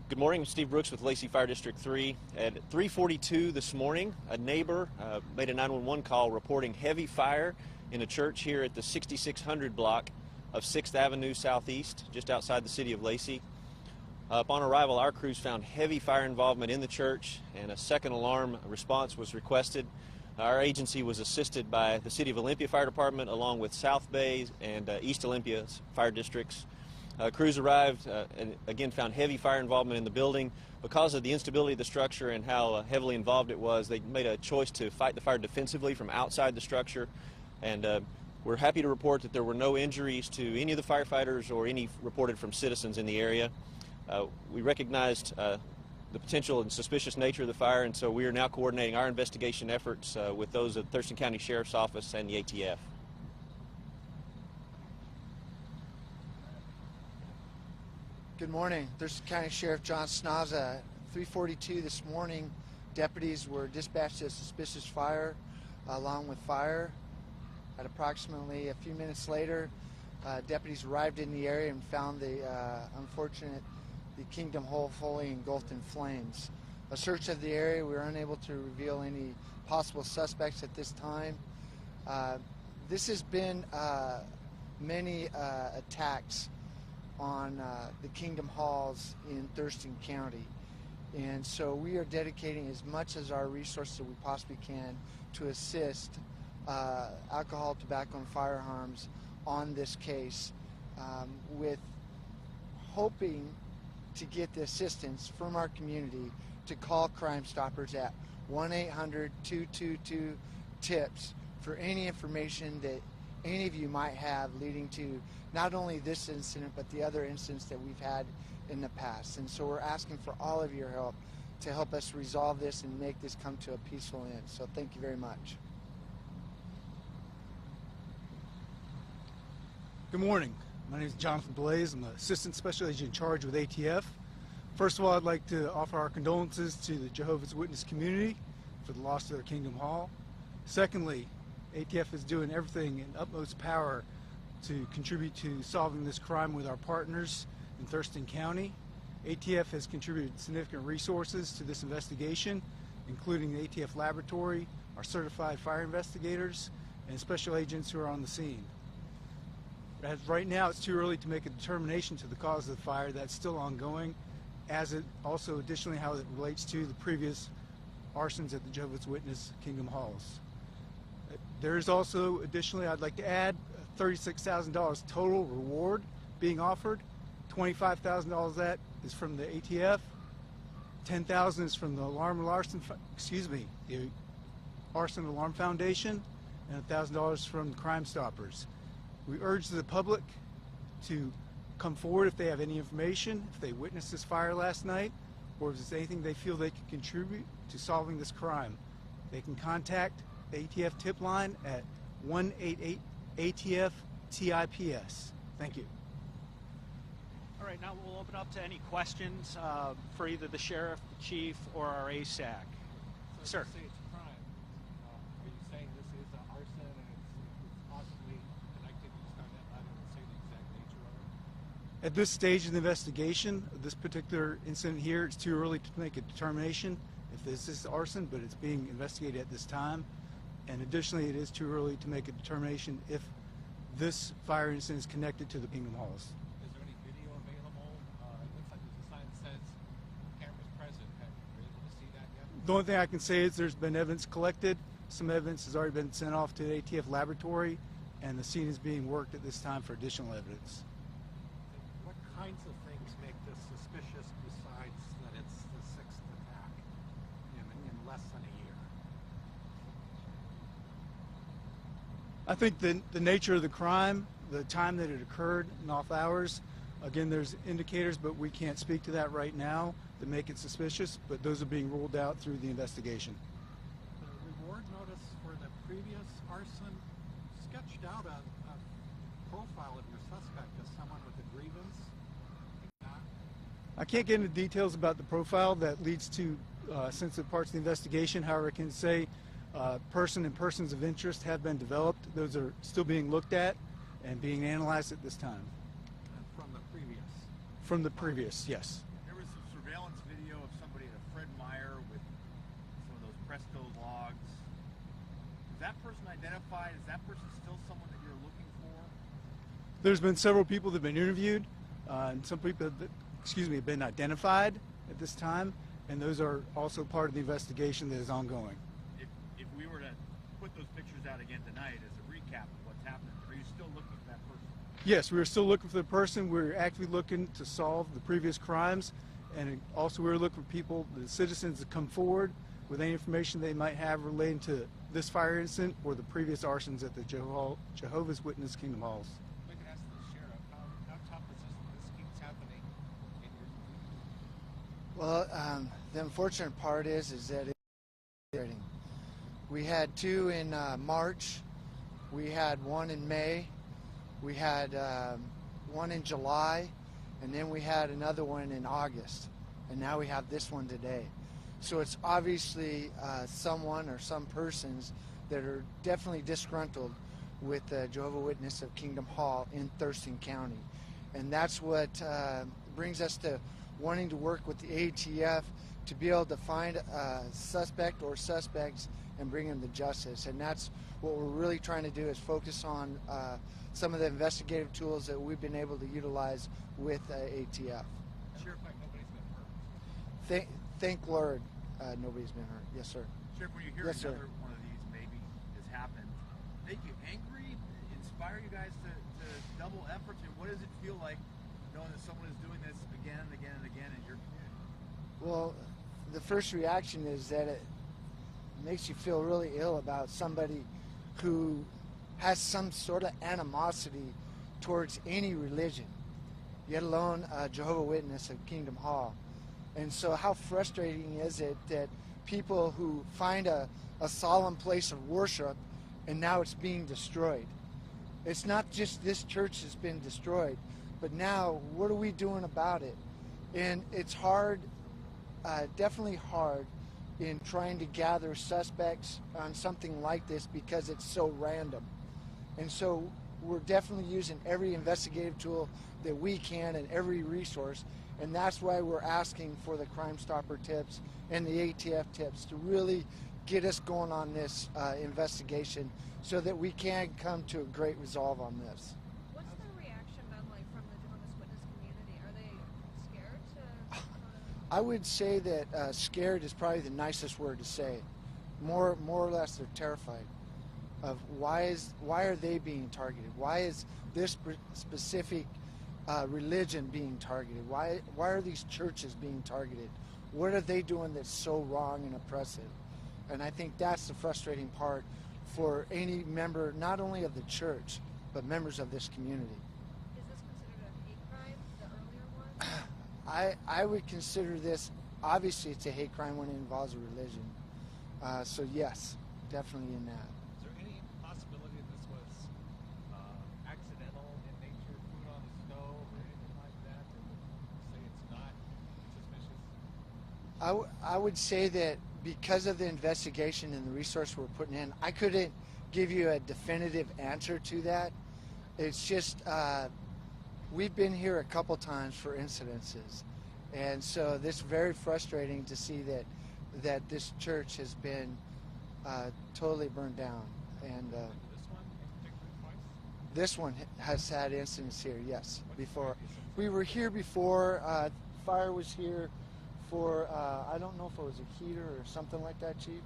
Good morning, I'm Steve Brooks with Lacey Fire District 3. At 3:42 this morning, a neighbor made a 911 call reporting heavy fire in a church here at the 6600 block of 6th Avenue Southeast, just outside the city of Lacey. Upon arrival, our crews found heavy fire involvement in the church, and a second alarm response was requested. Our agency was assisted by the City of Olympia Fire Department along with South Bay and East Olympia's fire districts. Crews arrived and again found heavy fire involvement in the building. Because of the instability of the structure and how heavily involved it was, they made a choice to fight the fire defensively from outside the structure. And we're happy to report that there were no injuries to any of the firefighters or any reported from citizens in the area. We recognized the potential and suspicious nature of the fire, and so we are now coordinating our investigation efforts with those at Thurston County Sheriff's Office and the ATF. Good morning. Thurston County Sheriff John Snaza. 3:42 this morning, deputies were dispatched to a suspicious fire along with fire. At approximately a few minutes later, deputies arrived in the area and found the Kingdom Hall fully engulfed in flames. A search of the area, we were unable to reveal any possible suspects at this time. This has been many attacks on the Kingdom Halls in Thurston County, and so we are dedicating as much as our resources that we possibly can to assist alcohol, tobacco, and firearms on this case, with hoping to get the assistance from our community to call Crime Stoppers at 1-800-222-TIPS for any information that any of you might have leading to not only this incident but the other incidents that we've had in the past. And so we're asking for all of your help to help us resolve this and make this come to a peaceful end. So thank you very much. Good morning. My name is Jonathan Blaze. I'm the Assistant Special Agent in charge with ATF. First of all, I'd like to offer our condolences to the Jehovah's Witness community for the loss of their Kingdom Hall. Secondly, ATF is doing everything in utmost power to contribute to solving this crime with our partners in Thurston County. ATF has contributed significant resources to this investigation, including the ATF laboratory, our certified fire investigators, and special agents who are on the scene. As right now, it's too early to make a determination to the cause of the fire. That's still ongoing, as it also additionally how it relates to the previous arsons at the Jehovah's Witness Kingdom Halls. There is also, additionally, I'd like to add $36,000 total reward being offered. $25,000 of that is from the ATF, $10,000 is from the the Arson Alarm Foundation, and $1,000 from Crime Stoppers. We urge the public to come forward if they have any information, if they witnessed this fire last night, or if there's anything they feel they can contribute to solving this crime. They can contact the ATF tip line at 1-888-ATF-TIPS. Thank you. All right, now we'll open up to any questions for either the sheriff, the chief, or our ASAC. So Sir. You say it's a crime. Are you saying this is an arson and it's possibly connected? You just not able to say the exact nature of it? At this stage of the investigation, of this particular incident here, it's too early to make a determination if this is arson, but it's being investigated at this time. And additionally, it is too early to make a determination if this fire incident is connected to the Kingdom Halls. Is there any video available? It looks like there's a sign that says cameras present. Have you been able to see that yet? The only thing I can say is there's been evidence collected. Some evidence has already been sent off to the ATF laboratory, and the scene is being worked at this time for additional evidence. What kinds of things make this suspicious besides that it's the sixth attack in less than a year? I think the nature of the crime, the time that it occurred in off hours, again, there's indicators, but we can't speak to that right now that make it suspicious, but those are being ruled out through the investigation. The reward notice for the previous arson sketched out a profile of your suspect as someone with a grievance. I can't get into details about the profile that leads to sensitive parts of the investigation. However, I can say person and persons of interest have been developed. Those are still being looked at and being analyzed at this time. From the previous? From the previous, yes. There was some surveillance identified? Is that person still someone that you're looking for? There's been several people that have been interviewed, and some people have been identified at this time, and those are also part of the investigation that is ongoing. If we were to put those pictures out again tonight as a recap of what's happened, are you still looking for that person? Yes, we are still looking for the person. We're actively looking to solve the previous crimes, and also we're looking for people, the citizens, to come forward with any information they might have relating to this fire incident or the previous arsons at the Jehovah's Witness Kingdom Halls. I can ask the sheriff, how tough is this keeps happening in your community? Well, the unfortunate part is that it's frustrating. We had two in March, we had one in May, we had one in July, and then we had another one in August, and now we have this one today. So it's obviously someone or some persons that are definitely disgruntled with the Jehovah's Witness of Kingdom Hall in Thurston County. And that's what brings us to wanting to work with the ATF to be able to find a suspect or suspects and bring them to justice. And that's what we're really trying to do, is focus on some of the investigative tools that we've been able to utilize with ATF. Sheriff, like nobody's been hurt. Thank Lord, nobody's been hurt. Yes, sir. Sheriff, when you hear Yes, sir. another one of these maybe has happened, make you angry, inspire you guys to double efforts? And what does it feel like knowing that someone is doing this again and again and again in your community? Well, the first reaction is that it makes you feel really ill about somebody who has some sort of animosity towards any religion, yet alone Jehovah's Witness of Kingdom Hall. And so how frustrating is it that people who find a solemn place of worship and now it's being destroyed? It's not just this church has been destroyed, but now what are we doing about it? And it's hard, definitely hard, in trying to gather suspects on something like this because it's so random. And so we're definitely using every investigative tool that we can and every resource, and that's why we're asking for the Crime Stopper tips and the ATF tips to really get us going on this investigation so that we can come to a great resolve on this. What's the reaction been like from the Jehovah's Witness community? Are they scared to? I would say that scared is probably the nicest word to say. More or less, they're terrified of why are they being targeted? Why is this specific religion being targeted? Why are these churches being targeted? What are they doing that's so wrong and oppressive? And I think that's the frustrating part for any member, not only of the church, but members of this community. Is this considered a hate crime, the earlier one? I would consider this, obviously it's a hate crime when it involves a religion. So yes, definitely in that. Is there any possibility that this was accidental in nature, food on the stove or anything like that? Or would you say it's not suspicious? I would say that because of the investigation and the resource we're putting in, I couldn't give you a definitive answer to that. It's just we've been here a couple times for incidences, and so this is very frustrating to see that this church has been totally burned down. And This one in particular twice? this one has had incidents here, yes. Before we were here before, fire was here for I don't know if it was a heater or something like that, Chief.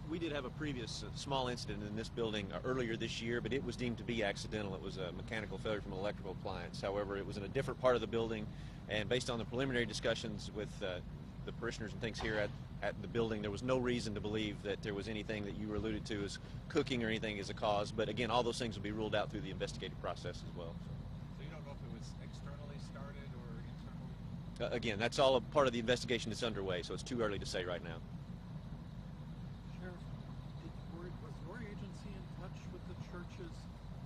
We did have a previous small incident in this building earlier this year, but it was deemed to be accidental. It was a mechanical failure from an electrical appliance. However, it was in a different part of the building, and based on the preliminary discussions with the parishioners and things here at the building, there was no reason to believe that there was anything that you alluded to as cooking or anything as a cause. But again, all those things will be ruled out through the investigative process as well. So you don't know if it was externally started or internally? Again, that's all a part of the investigation that's underway, so it's too early to say right now. Sheriff, was your agency in touch with the churches,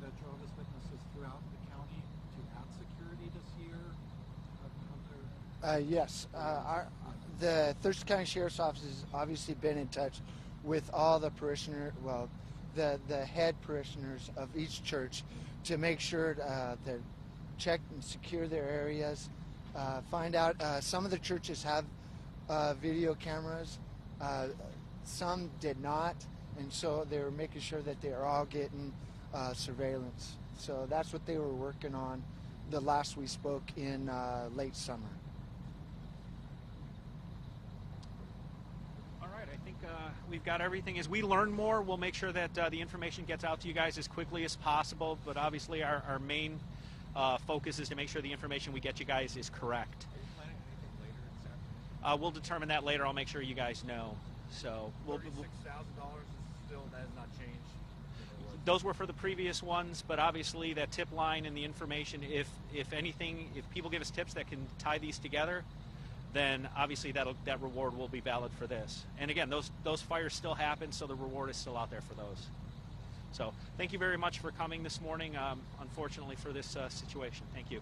the Jehovah's Witnesses throughout the county, to add security this year? Yes, the Thurston County Sheriff's Office has obviously been in touch with all the the head parishioners of each church to make sure to check and secure their areas. Find out some of the churches have video cameras, some did not, and so they were making sure that they are all getting surveillance. So that's what they were working on the last we spoke in late summer. All right, I think we've got everything. As we learn more, we'll make sure that the information gets out to you guys as quickly as possible, but obviously our main focus is to make sure the information we get you guys is correct. Are you planning anything later this afternoon? We'll determine that later. I'll make sure you guys know. So $36,000 is still, that has not changed. those were for the previous ones, but obviously that tip line and the information, if anything, if people give us tips that can tie these together, then obviously that reward will be valid for this. And again, those fires still happen, so the reward is still out there for those. So thank you very much for coming this morning, unfortunately for this situation. Thank you.